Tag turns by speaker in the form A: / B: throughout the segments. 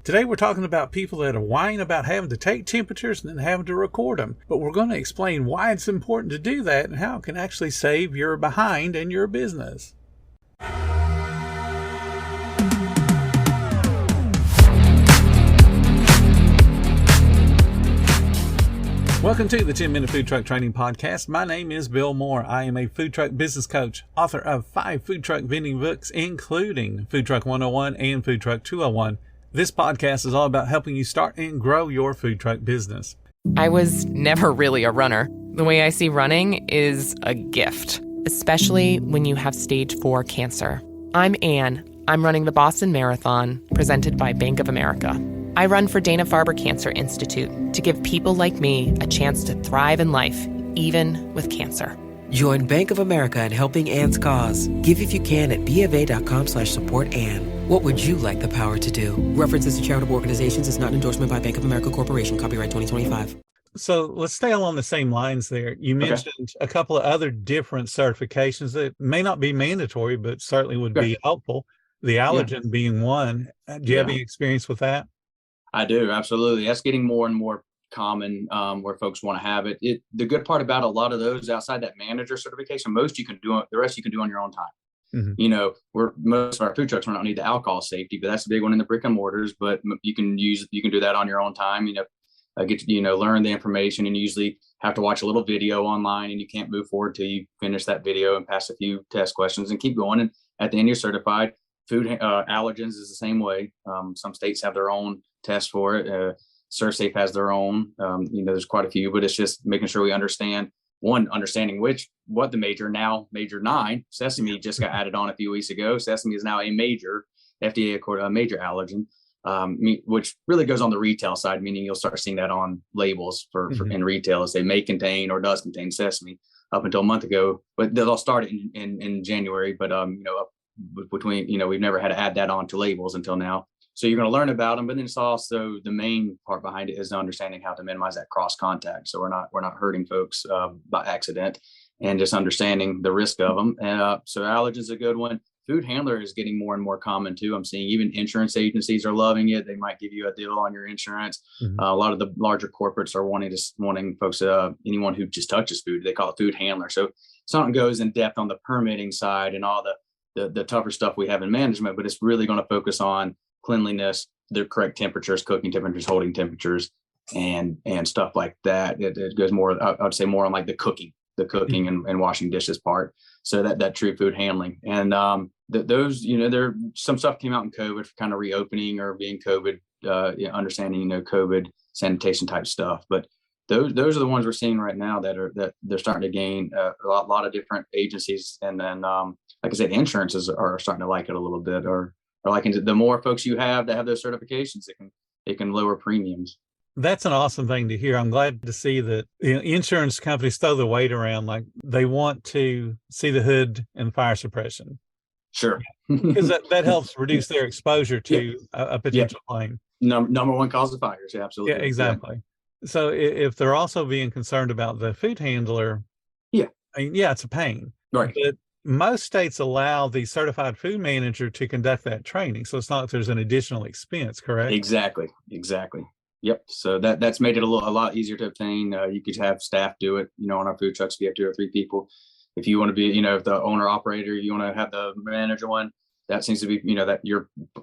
A: Today we're talking about people that are whining about having to take temperatures and then having to record them. But we're going to explain why it's important to do that and how it can actually save your behind in your business. Welcome to the 10-Minute Food Truck Training Podcast. My name is Bill Moore. I am a food truck business coach, author of 5 food truck vending books, including Food Truck 101 and Food Truck 201. This podcast is all about helping you start and grow your food truck business.
B: I was never really a runner. The way I see running is a gift, especially when you have stage 4 cancer. I'm Anne. I'm running the Boston Marathon, presented by Bank of America. I run for Dana-Farber Cancer Institute to give people like me a chance to thrive in life, even with cancer.
C: Join Bank of America in helping Anne's cause. Give if you can at BofA.com/supportAnne. What would you like the power to do? References to charitable organizations is not an endorsement by Bank of America Corporation. Copyright 2025.
A: So let's stay along the same lines there. You mentioned a couple of other different certifications that may not be mandatory, but certainly would be helpful. The allergen being one. Do you have any experience with that?
D: I do, absolutely. That's getting more and more common where folks want to have it. The good part about a lot of those outside that manager certification, most you can do, the rest you can do on your own time. Mm-hmm. You know, most of our food trucks, we don't need the alcohol safety, but that's a big one in the brick and mortars. But you can do that on your own time. You know, learn the information, and you usually have to watch a little video online, and you can't move forward till you finish that video and pass a few test questions and keep going. And at the end, you're certified. Food allergens is the same way. Some states have their own test for it. ServSafe has their own. There's quite a few, but it's just making sure we understanding what the major 9 sesame just got added on a few weeks ago. Sesame is now a major FDA accorded major allergen, which really goes on the retail side, meaning you'll start seeing that on labels for in retail as they may contain or does contain sesame up until a month ago, but they'll start in January. But we've never had to add that on to labels until now. So you're going to learn about them, but then it's also the main part behind it is understanding how to minimize that cross contact. So we're not hurting folks by accident, and just understanding the risk of them. And so allergens is a good one. Food handler is getting more and more common too. I'm seeing even insurance agencies are loving it. They might give you a deal on your insurance. Mm-hmm. A lot of the larger corporates are wanting folks, anyone who just touches food, they call it food handler. So something goes in depth on the permitting side and all the tougher stuff we have in management, but it's really going to focus on cleanliness, the correct temperatures, cooking temperatures, holding temperatures, and stuff like that. It goes more, I would say, more on like the cooking and washing dishes part. So that true food handling. And those, there some stuff came out in COVID for kind of reopening or being COVID, understanding, COVID sanitation type stuff. But those are the ones we're seeing right now that they're starting to gain a lot of different agencies. And then, like I said, insurances are starting to like it a little bit, or like the more folks you have that have those certifications, it can lower premiums.
A: That's an awesome thing to hear. I'm glad to see that insurance companies throw the weight around, like they want to see the hood and fire suppression.
D: Sure.
A: Because that helps reduce their exposure to a potential claim.
D: Number one cause of fires. Yeah, absolutely.
A: Yeah, exactly. Yeah. So if they're also being concerned about the food handler, it's a pain.
D: Right.
A: But most states allow the certified food manager to conduct that training. So it's not like there's an additional expense, correct?
D: Exactly. Yep. So that's made it a lot easier to obtain. You could have staff do it, on our food trucks, if you have 2 or 3 people. If you want to be, if the owner operator, you want to have the manager one, that seems to be, that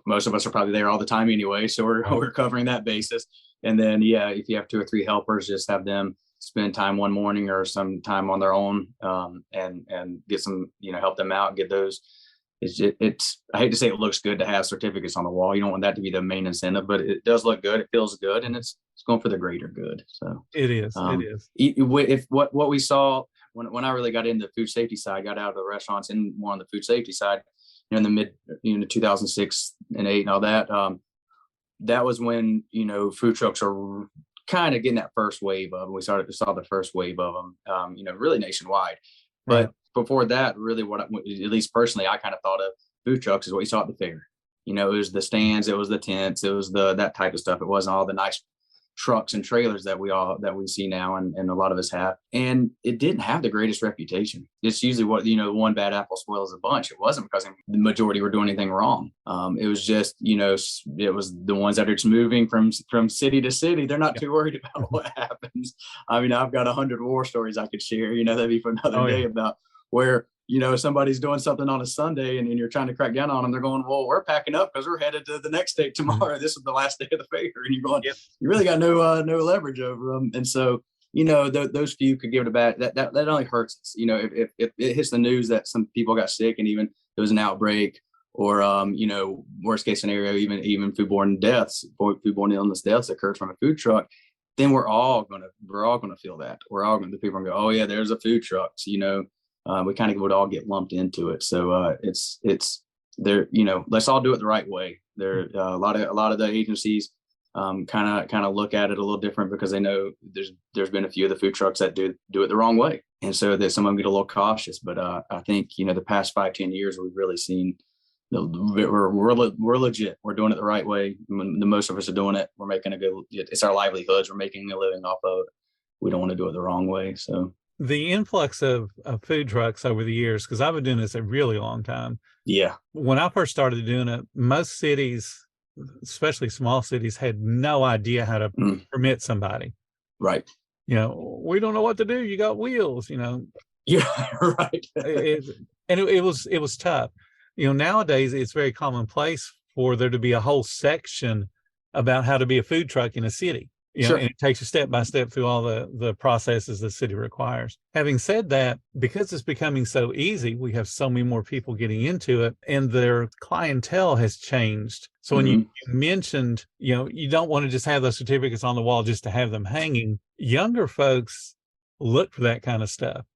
D: most of us are probably there all the time anyway. So we're covering that basis. And then, if you have 2 or 3 helpers, just have them spend time one morning or some time on their own, and get some, help them out and get those. It's I hate to say it looks good to have certificates on the wall. You don't want that to be the main incentive, but it does look good. It feels good, and it's going for the greater good. So
A: it is. It is.
D: If what we saw when I really got into the food safety side, got out of the restaurants and more on the food safety side, in the mid 2006 and 8 and all that. That was when food trucks are kind of getting that first wave of them. We saw the first wave of them, really nationwide. But before that, really at least personally, I kind of thought of food trucks is what you saw at the fair. It was the stands, it was the tents, it was that type of stuff. It wasn't all the nice trucks and trailers that we see now, and a lot of us have. And it didn't have the greatest reputation. It's usually what, one bad apple spoils a bunch. It wasn't because the majority were doing anything wrong. It was just, it was the ones that are just moving from city to city. They're not too worried about what happens. I mean, I've got 100 war stories I could share, that'd be for another day about where, somebody's doing something on a Sunday and you're trying to crack down on them. They're going, well, we're packing up because we're headed to the next state tomorrow. Mm-hmm. This is the last day of the fair. And you're going, you really got no leverage over them. And so, those few could give it a bad, that only hurts us. If it hits the news that some people got sick and even there was an outbreak or, worst case scenario, even foodborne illness deaths occurred from a food truck, then we're all going to feel that. The people are going to go, oh yeah, there's a food truck. So, we kind of would all get lumped into it. So it's there, let's all do it the right way. There a lot of the agencies kind of look at it a little different because they know there's been a few of the food trucks that do it the wrong way. And so that some of them get a little cautious. But I think, the past 5-10 years, we've really seen we're legit. We're doing it the right way. The most of us are doing it. We're making it's our livelihoods. We're making a living off of it. We don't want to do it the wrong way. So
A: the influx of food trucks over the years, because I've been doing this a really long time.
D: Yeah.
A: When I first started doing it, most cities, especially small cities, had no idea how to permit somebody.
D: Right.
A: We don't know what to do. You got wheels,
D: Yeah, right.
A: it was tough. Nowadays it's very commonplace for there to be a whole section about how to be a food truck in a city.
D: Sure.
A: And it takes you step by step through all the processes the city requires. Having said that, because it's becoming so easy, we have so many more people getting into it and their clientele has changed. So when you mentioned, you don't want to just have those certificates on the wall just to have them hanging. Younger folks look for that kind of stuff.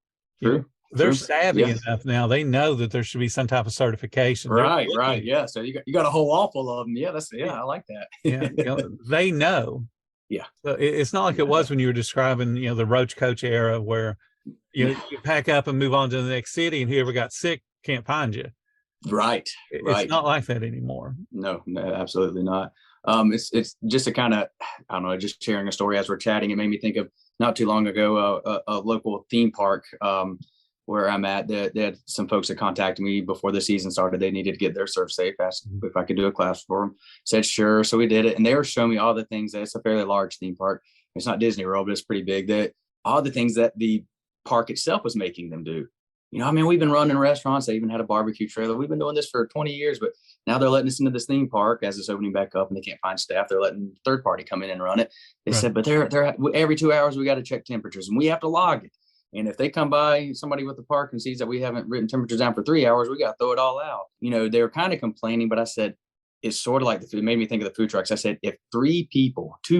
D: True.
A: They're savvy enough now. They know that there should be some type of certification.
D: Right. Yeah. So you got a whole awful of them. Yeah. I like that.
A: Yeah. They know.
D: Yeah.
A: So it's not like it was when you were describing, the Roach Coach era where, you pack up and move on to the next city and whoever got sick can't find you.
D: Right.
A: It's not like that anymore.
D: No, absolutely not. It's just a kind of, I don't know, just sharing a story as we're chatting. It made me think of not too long ago, a local theme park, where I'm at, they had some folks that contacted me before the season started. They needed to get their Serve Safe, asked if I could do a class for them. Said sure, so we did it, and they were showing me all the things. It's a fairly large theme park. It's not Disney World, but it's pretty big. That all the things that the park itself was making them do. We've been running restaurants. They even had a barbecue trailer. We've been doing this for 20 years, but now they're letting us into this theme park as it's opening back up, and they can't find staff. They're letting third party come in and run it. They said, but they're every 2 hours we got to check temperatures, and we have to log it. And if they come by, somebody with the park and sees that we haven't written temperatures down for 3 hours, we got to throw it all out. They were kind of complaining, but I said, it's sort of like it made me think of the food trucks. I said, if 2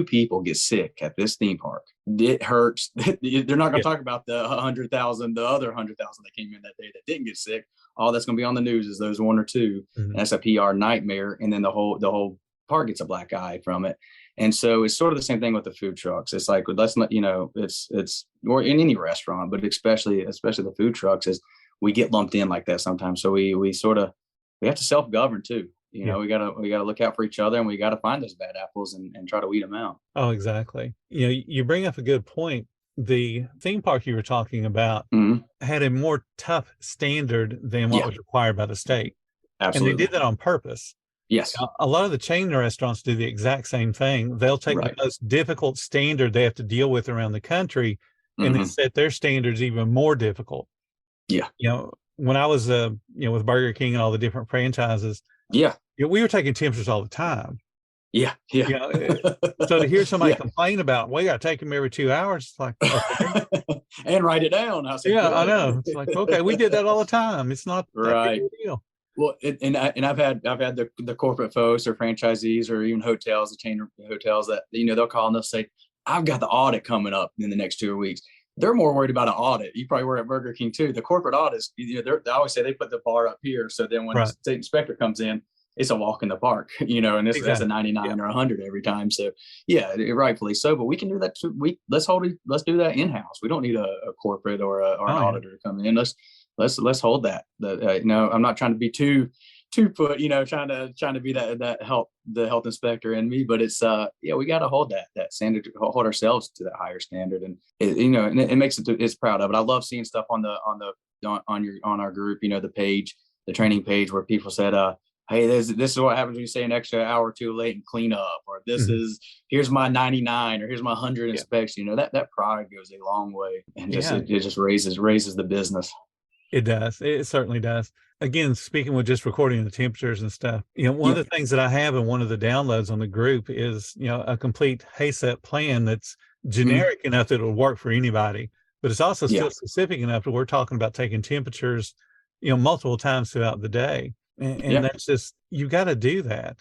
D: people get sick at this theme park, it hurts. They're not going to talk about the 100,000, the other 100,000 that came in that day that didn't get sick. All that's going to be on the news is those 1 or 2. And that's a PR nightmare. And then the whole park gets a black eye from it. And so it's sort of the same thing with the food trucks. It's like, let's not, it's or in any restaurant, but especially the food trucks, is we get lumped in like that sometimes. So we have to self-govern too. We gotta look out for each other, and we got to find those bad apples and try to weed them out.
A: Oh, exactly. You bring up a good point. The theme park you were talking about had a more tough standard than what was required by the state.
D: Absolutely.
A: And they did that on purpose.
D: Yes.
A: A lot of the chain restaurants do the exact same thing. They'll take the most difficult standard they have to deal with around the country and then set their standards even more difficult.
D: Yeah.
A: When I was, with Burger King and all the different franchises, we were taking temperatures all the time.
D: Yeah.
A: So to hear somebody complain about, we got to take them every 2 hours, it's like, okay.
D: And write it down.
A: I know. It's like, okay, we did that all the time. It's not that big of a deal.
D: Well, I've had the corporate folks or franchisees or even hotels, the chain hotels that, they'll call and they'll say, I've got the audit coming up in the next 2 weeks. They're more worried about an audit. You probably were at Burger King too. The corporate audits, they always say they put the bar up here. So then when the state inspector comes in, it's a walk in the park, and that's a 99 or 100 every time. So rightfully so, but we can do that too. Let's do that in-house. We don't need a corporate or an auditor to come in. Let's hold that. I'm not trying to be too foot, trying to be the health inspector in me, but it's we got to hold that standard, hold ourselves to that higher standard, and it makes it's proud of it. I love seeing stuff on our group, the page, the training page, where people said, hey, this is what happens when you stay an extra hour too late and clean up, or this is, here's my 99, or here's my 100 inspection. That pride goes a long way, and it just raises the business.
A: It does. It certainly does. Again, speaking with just recording the temperatures and stuff, one of the things that I have in one of the downloads on the group is, a complete HACCP plan that's generic enough that it'll work for anybody, but it's also still specific enough that we're talking about taking temperatures, multiple times throughout the day. And that's just, you got to do that,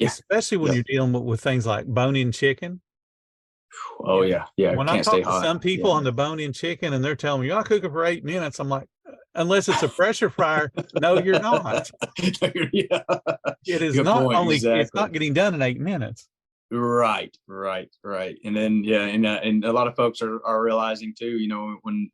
A: especially when you're dealing with things like bone-in chicken.
D: Oh yeah.
A: When I talk to some people on the bone-in chicken and they're telling me, I cook it for 8 minutes, I'm like, unless it's a pressure fryer, no, you're not. It is not only, it's not getting done in 8 minutes.
D: Right. And then, and a lot of folks are realizing too, when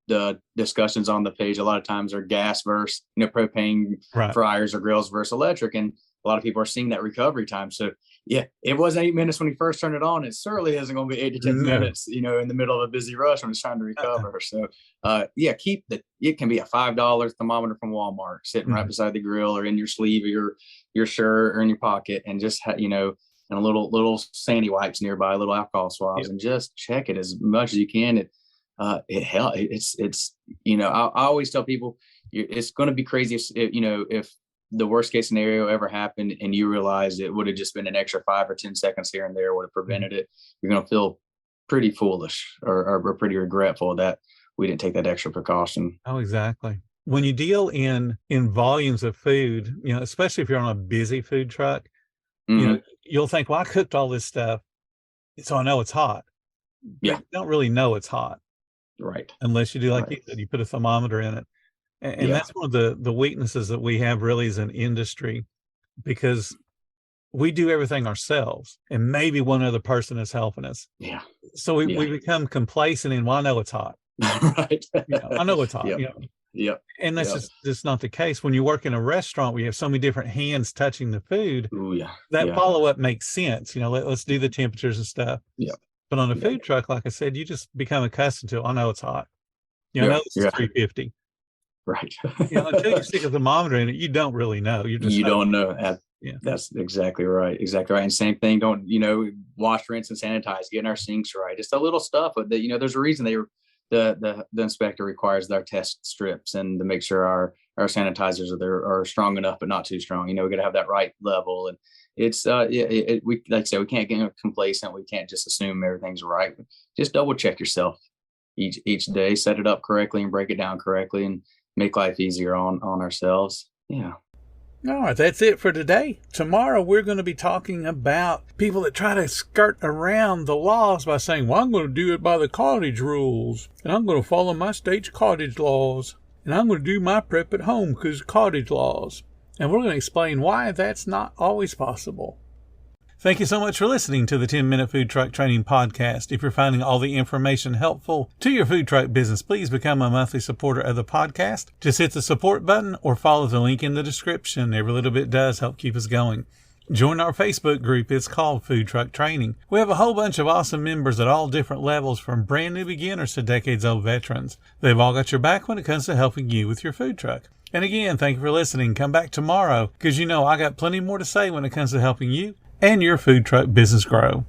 D: the discussions on the page a lot of times are gas versus propane fryers or grills versus electric, and a lot of people are seeing that recovery time. So it was 8 minutes when you first turned it on. It certainly isn't going to be 8 to 10 minutes in the middle of a busy rush when it's trying to recover. So it can be a $5 thermometer from Walmart sitting right beside the grill, or in your sleeve of your shirt, or in your pocket, and just and a little sandy wipes nearby, little alcohol swabs, and just check it as much as you can. It helps. It's I always tell people, it's going to be crazy if the worst case scenario ever happened and you realize it would have just been an extra 5 or 10 seconds here and there would have prevented it. You're going to feel pretty foolish or pretty regretful that we didn't take that extra precaution.
A: Oh, exactly. When you deal in volumes of food, especially if you're on a busy food truck, you'll think, well, I cooked all this stuff, so I know it's hot.
D: Yeah.
A: You don't really know it's hot.
D: Right.
A: Unless you do, like you said, you put a thermometer in it. And that's one of the weaknesses that we have really as an industry, because we do everything ourselves and maybe one other person is helping us.
D: Yeah.
A: So we become complacent in, well, I know it's hot.
D: Right.
A: I know it's hot.
D: Yep.
A: And that's just not the case. When you work in a restaurant where you have so many different hands touching the food, that follow-up makes sense. Let's do the temperatures and stuff.
D: Yeah.
A: But on a food truck, like I said, you just become accustomed to, I know it's hot. I know it's 350.
D: Right.
A: Until you stick a thermometer in it, you don't really know. You
D: don't know. That's exactly right. Exactly right. And same thing, don't, wash, rinse, and sanitize, getting our sinks right. It's the little stuff that, there's a reason the inspector requires their test strips, and to make sure our sanitizers are strong enough, but not too strong. We got to have that right level. And it's, we, like I said, we can't get complacent. We can't just assume everything's right. Just double check yourself each day, set it up correctly and break it down correctly, and make life easier on ourselves. Yeah.
A: All right, that's it for today. Tomorrow, we're going to be talking about people that try to skirt around the laws by saying, well, I'm going to do it by the cottage rules, and I'm going to follow my state's cottage laws, and I'm going to do my prep at home because cottage laws. And we're going to explain why that's not always possible. Thank you so much for listening to the 10-Minute Food Truck Training Podcast. If you're finding all the information helpful to your food truck business, please become a monthly supporter of the podcast. Just hit the support button or follow the link in the description. Every little bit does help keep us going. Join our Facebook group. It's called Food Truck Training. We have a whole bunch of awesome members at all different levels, from brand new beginners to decades-old veterans. They've all got your back when it comes to helping you with your food truck. And again, thank you for listening. Come back tomorrow, because I got plenty more to say when it comes to helping you and your food truck business grow.